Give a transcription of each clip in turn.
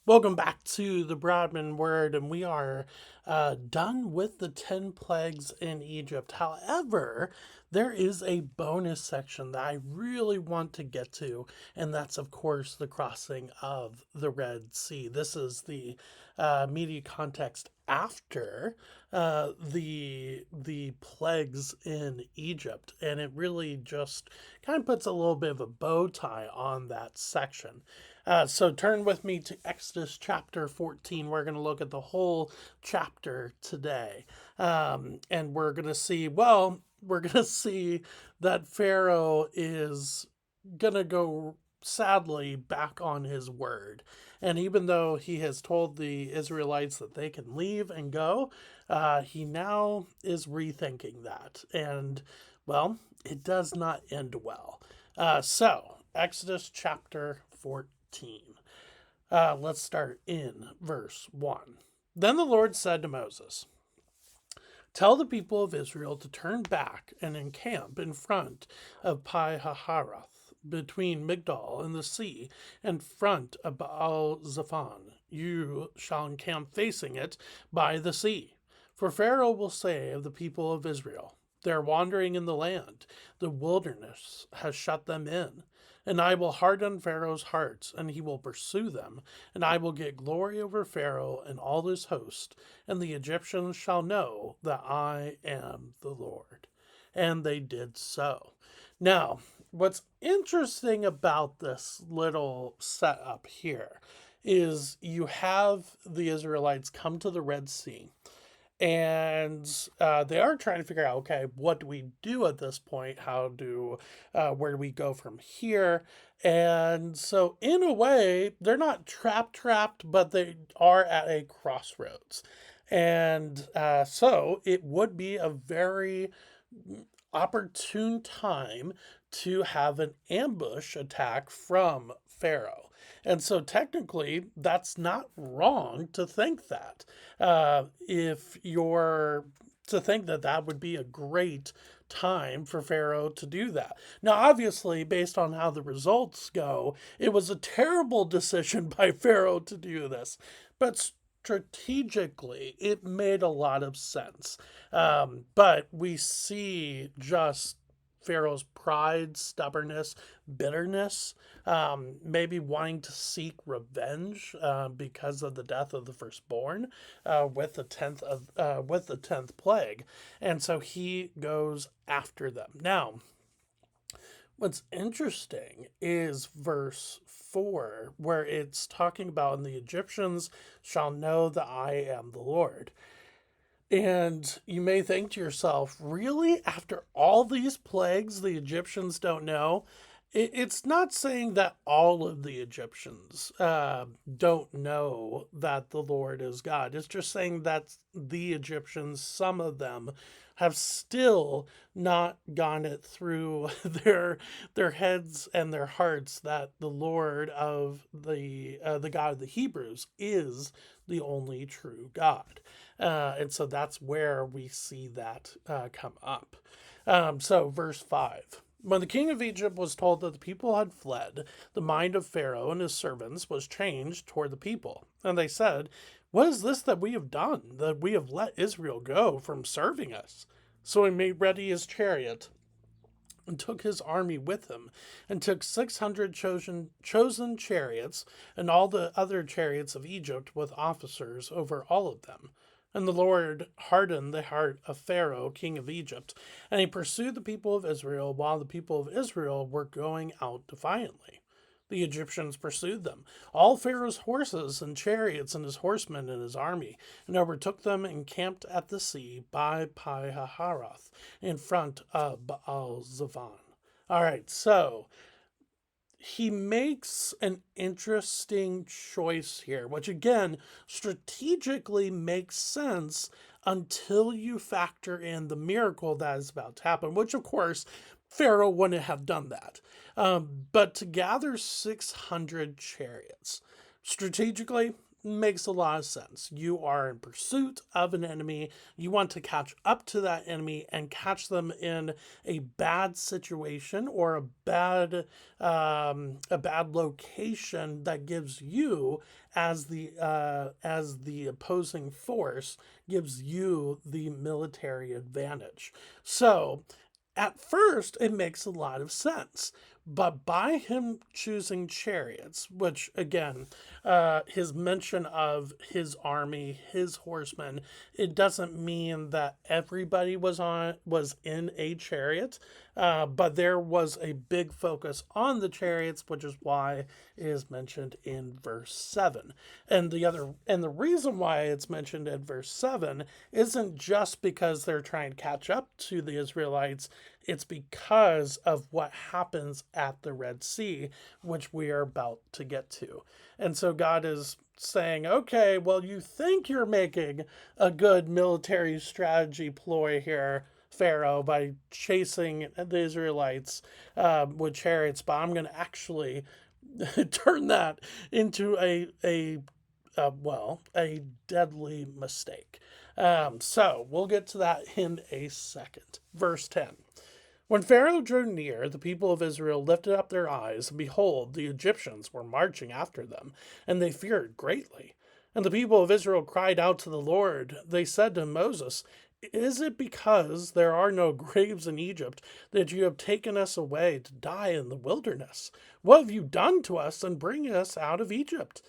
Welcome back to the Broadman Word, and we are done with the 10 plagues in Egypt. However, there is a bonus section that I really want to get to, and that's, of course, the crossing of the Red Sea. This is the media context after the plagues in Egypt, and it really just kind of puts a little bit of a bow tie on that section. So turn with me to Exodus chapter 14. We're going to look at the whole chapter today. And we're going to see, we're going to see that Pharaoh is going to go sadly back on his word. And even though he has told the Israelites that they can leave and go, he now is rethinking that. And, well, it does not end well. Exodus chapter 14. Let's start in verse 1. Then the Lord said to Moses, "Tell the people of Israel to turn back and encamp in front of Pi-hahiroth, between Migdol and the sea, in front of Baal-zephon. You shall encamp facing it by the sea. For Pharaoh will say of the people of Israel, 'They are wandering in the land. The wilderness has shut them in. And I will harden Pharaoh's hearts, and he will pursue them. And I will get glory over Pharaoh and all his host. And the Egyptians shall know that I am the Lord.' And they did so." Now, what's interesting about this little setup here is you have the Israelites come to the Red Sea, and they are trying to figure out, okay, what do we do at this point? Where do we go from here? And so in a way they're not trapped, but they are at a crossroads. And so it would be a very opportune time to have an ambush attack from Pharaoh. And so technically, that's not wrong to think that. If you're to think that that would be a great time for Pharaoh to do that. Now, obviously, based on how the results go, it was a terrible decision by Pharaoh to do this. But strategically, it made a lot of sense. But we see just Pharaoh's pride, stubbornness, bitterness, maybe wanting to seek revenge because of the death of the firstborn with the 10th plague, and so he goes after them. Now, what's interesting is verse 4, where it's talking about, "And the Egyptians shall know that I am the Lord." And you may think to yourself, really? After all these plagues, the Egyptians don't know? It's not saying that all of the Egyptians don't know that the Lord is God. It's just saying that the Egyptians, some of them, have still not gone it through their heads and their hearts that the Lord of the God of the Hebrews is the only true God. And so that's where we see that come up. So, verse 5. When the king of Egypt was told that the people had fled, the mind of Pharaoh and his servants was changed toward the people. And they said, "What is this that we have done, that we have let Israel go from serving us?" So he made ready his chariot and took his army with him, and took 600 chosen chariots, and all the other chariots of Egypt with officers over all of them. And the Lord hardened the heart of Pharaoh, king of Egypt, and he pursued the people of Israel while the people of Israel were going out defiantly. The Egyptians pursued them, all Pharaoh's horses and chariots and his horsemen and his army, and overtook them and camped at the sea by Pi-hahiroth in front of Baal-zephon. All right, so he makes an interesting choice here, which again strategically makes sense until you factor in the miracle that is about to happen, which of course Pharaoh wouldn't have done that. But to gather 600 chariots, strategically, makes a lot of sense. You are in pursuit of an enemy. You want to catch up to that enemy and catch them in a bad situation or a bad location that gives you as the opposing force gives you the military advantage. So at first, it makes a lot of sense. But by him choosing chariots, which again, his mention of his army, his horsemen, it doesn't mean that everybody was in a chariot, but there was a big focus on the chariots, which is why it is mentioned in verse 7. And the reason why it's mentioned in verse 7 isn't just because they're trying to catch up to the Israelites, it's because of what happens at the Red Sea, which we are about to get to. And so God is saying, okay, well, you think you're making a good military strategy ploy here, Pharaoh, by chasing the Israelites with chariots, but I'm going to actually turn that into a deadly mistake. So we'll get to that in a second. Verse 10. When Pharaoh drew near, the people of Israel lifted up their eyes, and behold, the Egyptians were marching after them, and they feared greatly. And the people of Israel cried out to the Lord. They said to Moses, is it because there are no graves in Egypt that you have taken us away to die in the wilderness? What have you done to us in bringing us out of Egypt?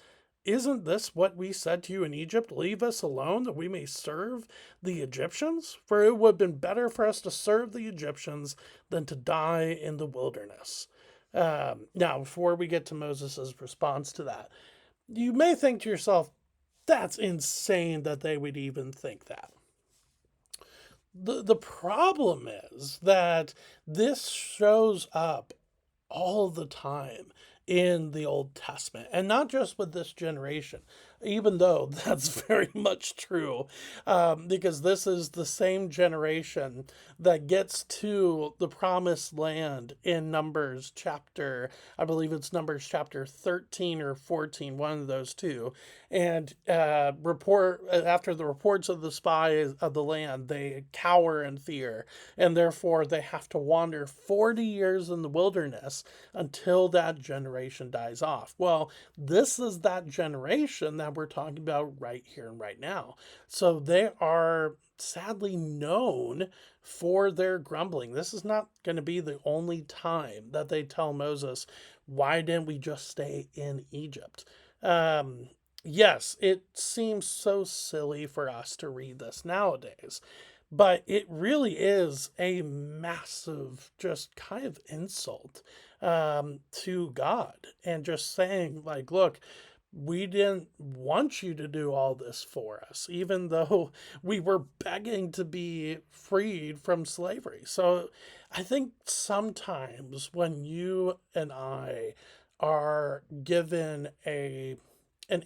Isn't this what we said to you in Egypt? Leave us alone that we may serve the Egyptians? For it would have been better for us to serve the Egyptians than to die in the wilderness. Now, before we get to Moses' response to that, you may think to yourself, that's insane that they would even think that. The problem is that this shows up all the time in the Old Testament, and not just with this generation, even though that's very much true, because this is the same generation that gets to the promised land in Numbers chapter, I believe it's Numbers chapter 13 or 14, one of those two, and after the reports of the spies of the land, they cower in fear, and therefore they have to wander 40 years in the wilderness until that generation dies off. Well, this is that generation that we're talking about right here and right now. So they are sadly known for their grumbling. This is not going to be the only time that they tell Moses, why didn't we just stay in Egypt? Yes, it seems so silly for us to read this nowadays, but it really is a massive, just kind of insult to God, and just saying, like, look, we didn't want you to do all this for us, even though we were begging to be freed from slavery. So I think sometimes when you and I are given an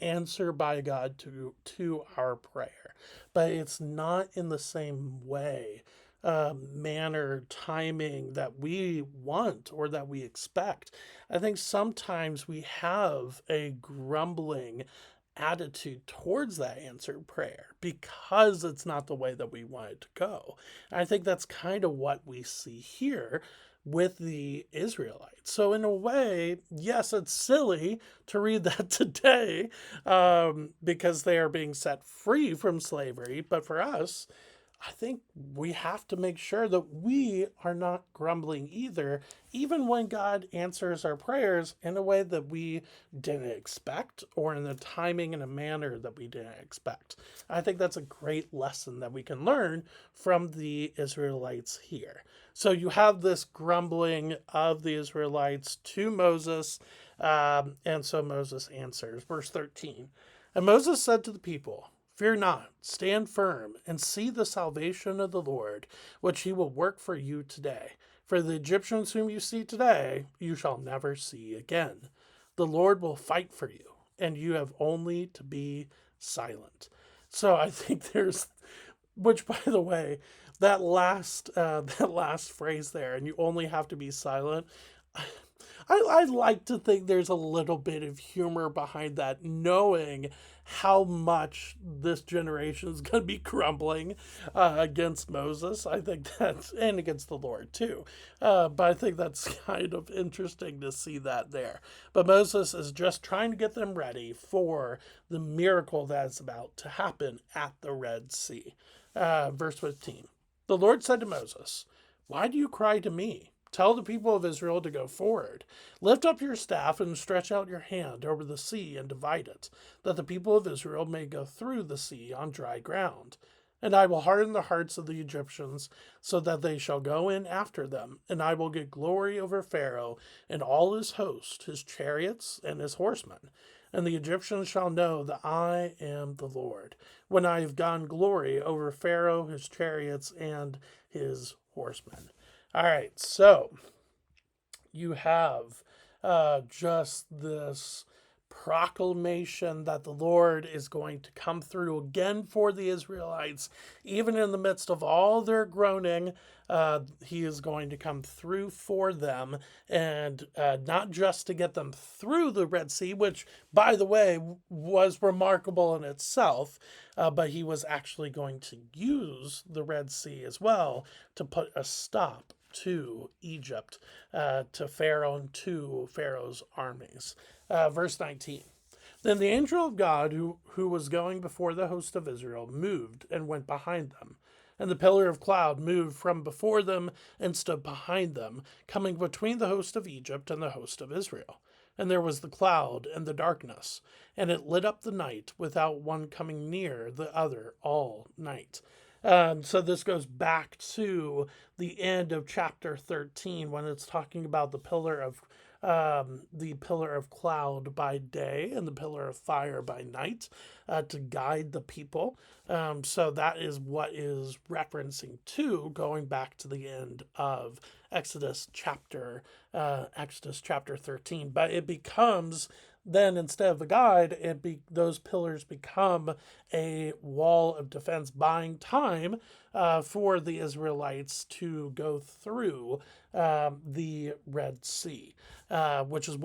answer by God to our prayer, but it's not in the same way, manner, timing that we want or that we expect. I think sometimes we have a grumbling attitude towards that answered prayer because it's not the way that we want it to go. And I think that's kind of what we see here with the Israelites. So in a way, yes, it's silly to read that today, because they are being set free from slavery. But for us, I think we have to make sure that we are not grumbling either, even when God answers our prayers in a way that we didn't expect or in a timing and a manner that we didn't expect. I think that's a great lesson that we can learn from the Israelites here. So you have this grumbling of the Israelites to Moses, and so Moses answers. Verse 13. And Moses said to the people, fear not, stand firm, and see the salvation of the Lord, which he will work for you today. For the Egyptians whom you see today, you shall never see again. The Lord will fight for you, and you have only to be silent. So I think which by the way, that last phrase there, and you only have to be silent, I like to think there's a little bit of humor behind that, knowing how much this generation is going to be crumbling against Moses. I think that's, and against the Lord too. But I think that's kind of interesting to see that there. But Moses is just trying to get them ready for the miracle that is about to happen at the Red Sea. Verse 15. The Lord said to Moses, "Why do you cry to me? Tell the people of Israel to go forward. Lift up your staff and stretch out your hand over the sea and divide it, that the people of Israel may go through the sea on dry ground. And I will harden the hearts of the Egyptians, so that they shall go in after them, and I will get glory over Pharaoh and all his host, his chariots and his horsemen. And the Egyptians shall know that I am the Lord, when I have gotten glory over Pharaoh, his chariots, and his horsemen." All right, so you have just this proclamation that the Lord is going to come through again for the Israelites, even in the midst of all their groaning. He is going to come through for them, and not just to get them through the Red Sea, which, by the way, was remarkable in itself, but he was actually going to use the Red Sea as well to put a stop to Egypt, to Pharaoh and to Pharaoh's armies. Verse 19. Then the angel of God, who was going before the host of Israel, moved and went behind them. And the pillar of cloud moved from before them and stood behind them, coming between the host of Egypt and the host of Israel. And there was the cloud and the darkness, and it lit up the night without one coming near the other all night. So this goes back to the end of chapter 13 when it's talking about the pillar of cloud by day and the pillar of fire by night, to guide the people. So that is what is referencing to, going back to the end of Exodus chapter 13. But it becomes then, instead of a guide, those pillars become a wall of defense, buying time for the Israelites to go through the Red Sea, which is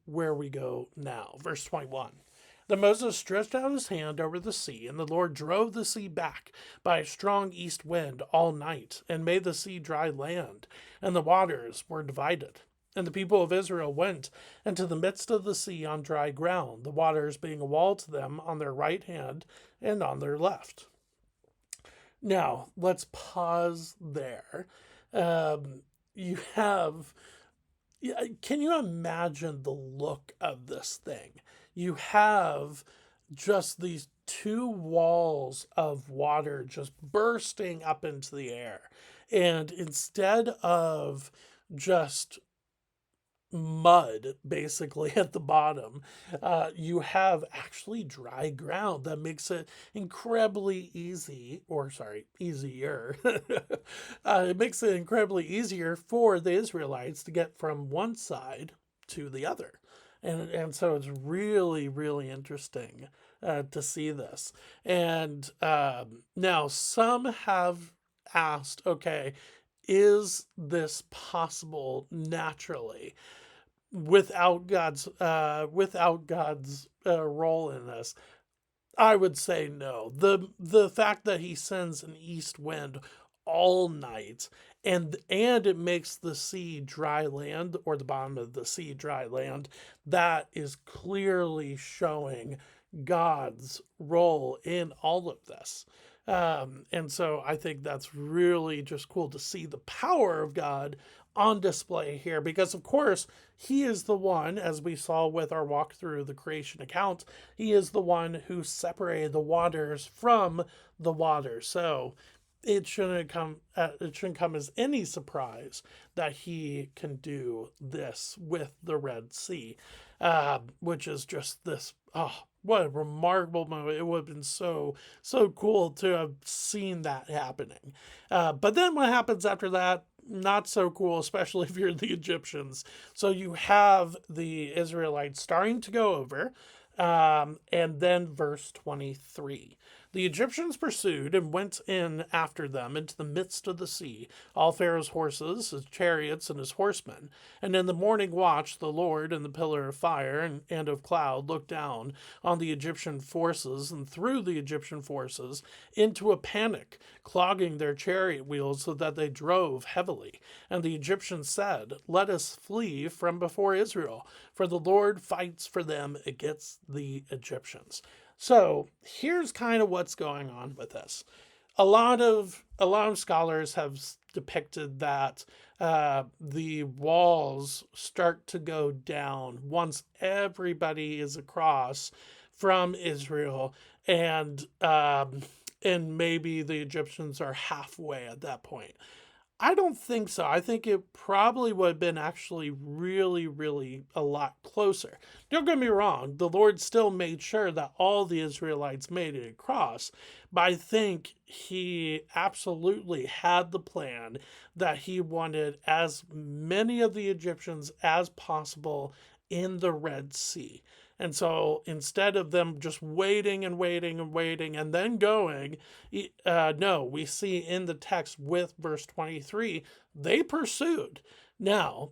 where we go now. Verse 21. Then Moses stretched out his hand over the sea, and the Lord drove the sea back by a strong east wind all night, and made the sea dry land, and the waters were divided. And the people of Israel went into the midst of the sea on dry ground, the waters being a wall to them on their right hand and on their left. Now, let's pause there. You have, can you imagine the look of this thing? You have just these two walls of water just bursting up into the air. And instead of just mud basically at the bottom, you have actually dry ground that makes it incredibly easy, or sorry, easier. It makes it incredibly easier for the Israelites to get from one side to the other. And so it's really, really interesting to see this. And now some have asked, okay, is this possible naturally without God's role in this? I would say no. The fact that he sends an east wind all night, and it makes the sea dry land, or the bottom of the sea dry land, that is clearly showing God's role in all of this. And so I think that's really just cool to see the power of God on display here, because of course he is the one, as we saw with our walk through the creation account, he is the one who separated the waters from the water. So it shouldn't come as any surprise that he can do this with the Red Sea, which is just this, what a remarkable moment. It would have been so cool to have seen that happening. But then what happens after that, not so cool, especially if you're the Egyptians. So you have the Israelites starting to go over, and then verse 23. The Egyptians pursued and went in after them into the midst of the sea, all Pharaoh's horses, his chariots, and his horsemen. And in the morning watch, the Lord in the pillar of fire and of cloud looked down on the Egyptian forces and threw the Egyptian forces into a panic, clogging their chariot wheels so that they drove heavily. And the Egyptians said, "Let us flee from before Israel, for the Lord fights for them against the Egyptians." So here's kind of what's going on with this. A lot of scholars have depicted that the walls start to go down once everybody is across from Israel, and maybe the Egyptians are halfway at that point. I don't think so. I think it probably would have been actually really, really a lot closer. Don't get me wrong, the Lord still made sure that all the Israelites made it across, but I think he absolutely had the plan that he wanted as many of the Egyptians as possible in the Red Sea. And so instead of them just waiting and waiting and waiting and then going, no, we see in the text with verse 23, they pursued. Now,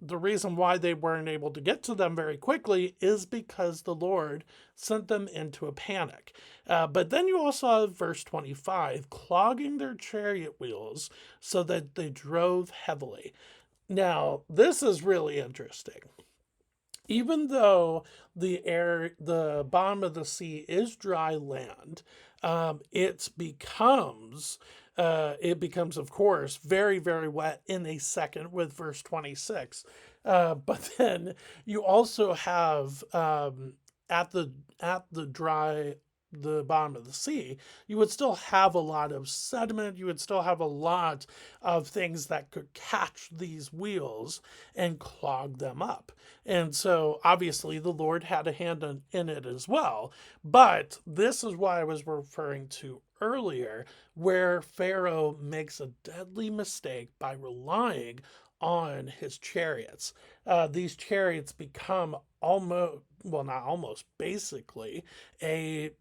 the reason why they weren't able to get to them very quickly is because the Lord sent them into a panic. But then you also have verse 25, clogging their chariot wheels so that they drove heavily. Now, this is really interesting. Even though the bottom of the sea is dry land, it becomes, of course, very, very wet in a second with verse 26. But then you also have at the dry the bottom of the sea, you would still have a lot of sediment. You would still have a lot of things that could catch these wheels and clog them up. And so obviously the Lord had a hand in it as well. But this is what I was referring to earlier, where Pharaoh makes a deadly mistake by relying on his chariots. These chariots become almost, well, not almost, basically a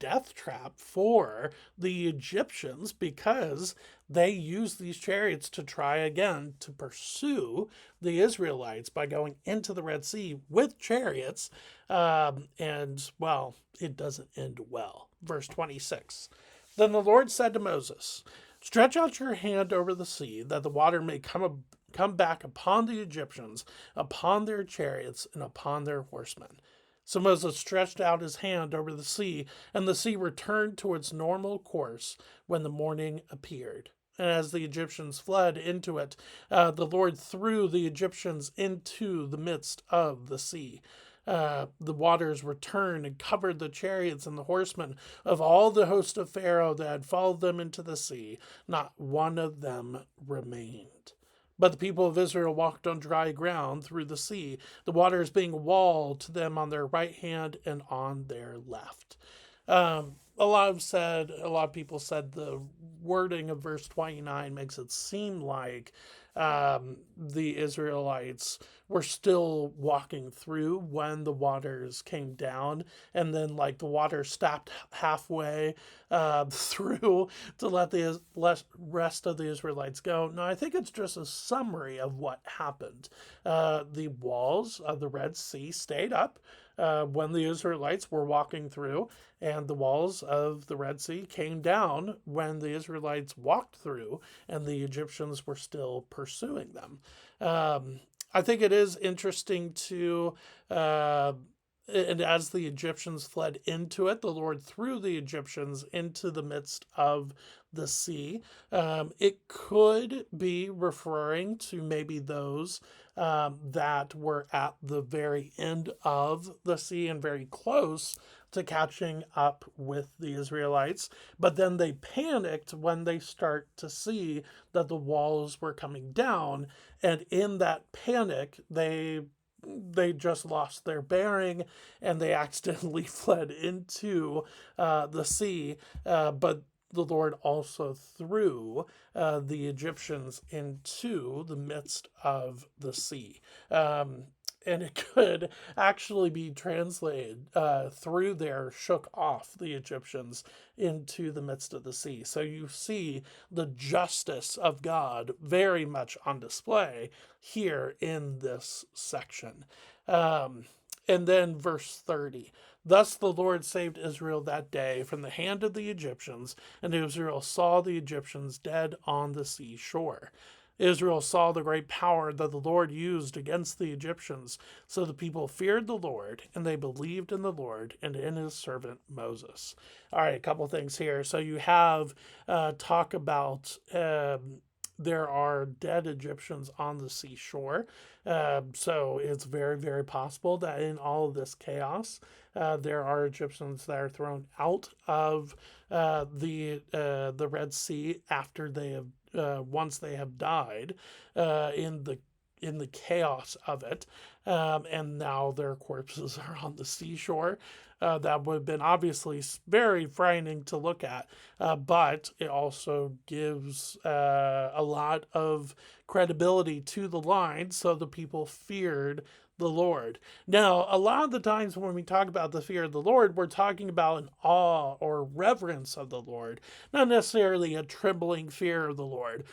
death trap for the Egyptians because they use these chariots to try again to pursue the Israelites by going into the Red Sea with chariots. And, well, it doesn't end well. Verse 26. Then the Lord said to Moses, "Stretch out your hand over the sea, that the water may come back upon the Egyptians, upon their chariots, and upon their horsemen." So Moses stretched out his hand over the sea, and the sea returned to its normal course when the morning appeared. And as the Egyptians fled into it, the Lord threw the Egyptians into the midst of the sea. The waters returned and covered the chariots and the horsemen of all the host of Pharaoh that had followed them into the sea. Not one of them remained. But the people of Israel walked on dry ground through the sea, the waters being walled to them on their right hand and on their left. A lot of people said the wording of verse 29 makes it seem like the Israelites were still walking through when the waters came down, and then like the water stopped halfway through to let the rest of the Israelites go. No, I think it's just a summary of what happened. The walls of the Red Sea stayed up when the Israelites were walking through, and the walls of the Red Sea came down when the Israelites walked through, and the Egyptians were still pursuing them. I think it is interesting to, and as the Egyptians fled into it, the Lord threw the Egyptians into the midst of the sea. It could be referring to maybe those that were at the very end of the sea and very close to catching up with the Israelites. But then they panicked when they start to see that the walls were coming down. And in that panic, they just lost their bearing and they accidentally fled into the sea. But the Lord also threw the Egyptians into the midst of the sea. and it could actually be translated through there, shook off the Egyptians into the midst of the sea. So you see the justice of God very much on display here in this section. Um, and then verse 30. Thus the Lord saved Israel that day from the hand of the Egyptians, and Israel saw the Egyptians dead on the seashore. Israel saw the great power that the Lord used against the Egyptians. So the people feared the Lord, and they believed in the Lord and in his servant Moses. All right, a couple things here. So you have talk about there are dead Egyptians on the seashore. So it's very, very possible that in all of this chaos, there are Egyptians that are thrown out of the Red Sea after they have once they have died in the chaos of it, and now their corpses are on the seashore. That would have been obviously very frightening to look at, but it also gives a lot of credibility to the line, so the people feared the Lord. Now, a lot of the times when we talk about the fear of the Lord, we're talking about an awe or reverence of the Lord, not necessarily a trembling fear of the Lord.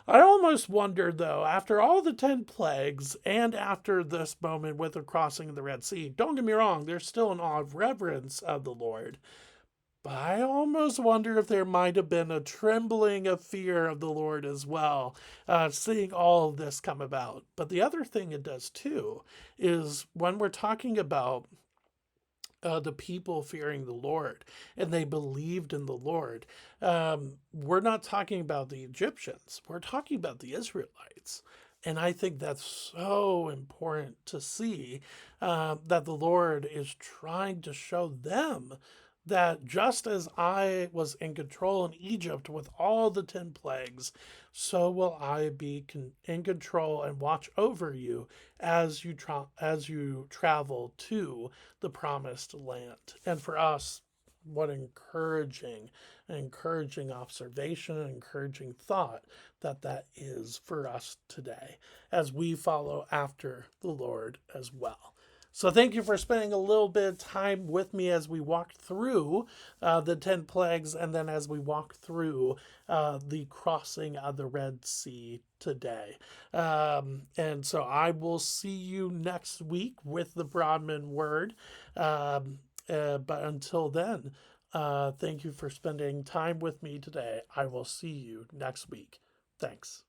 I almost wonder, though, after all the 10 plagues and after this moment with the crossing of the Red Sea, don't get me wrong, there's still an awe of reverence of the Lord. But I almost wonder if there might have been a trembling of fear of the Lord as well, seeing all of this come about. But the other thing it does too is when we're talking about the people fearing the Lord and they believed in the Lord, we're not talking about the Egyptians, we're talking about the Israelites. And I think that's so important to see that the Lord is trying to show them that just as I was in control in Egypt with all the 10 plagues, so will I be in control and watch over you as you travel to the promised land. And for us, what encouraging observation, and encouraging thought that is for us today as we follow after the Lord as well. So thank you for spending a little bit of time with me as we walked through the 10 plagues and then as we walked through the crossing of the Red Sea today. And so I will see you next week with the Broadman Word. But until then, thank you for spending time with me today. I will see you next week. Thanks.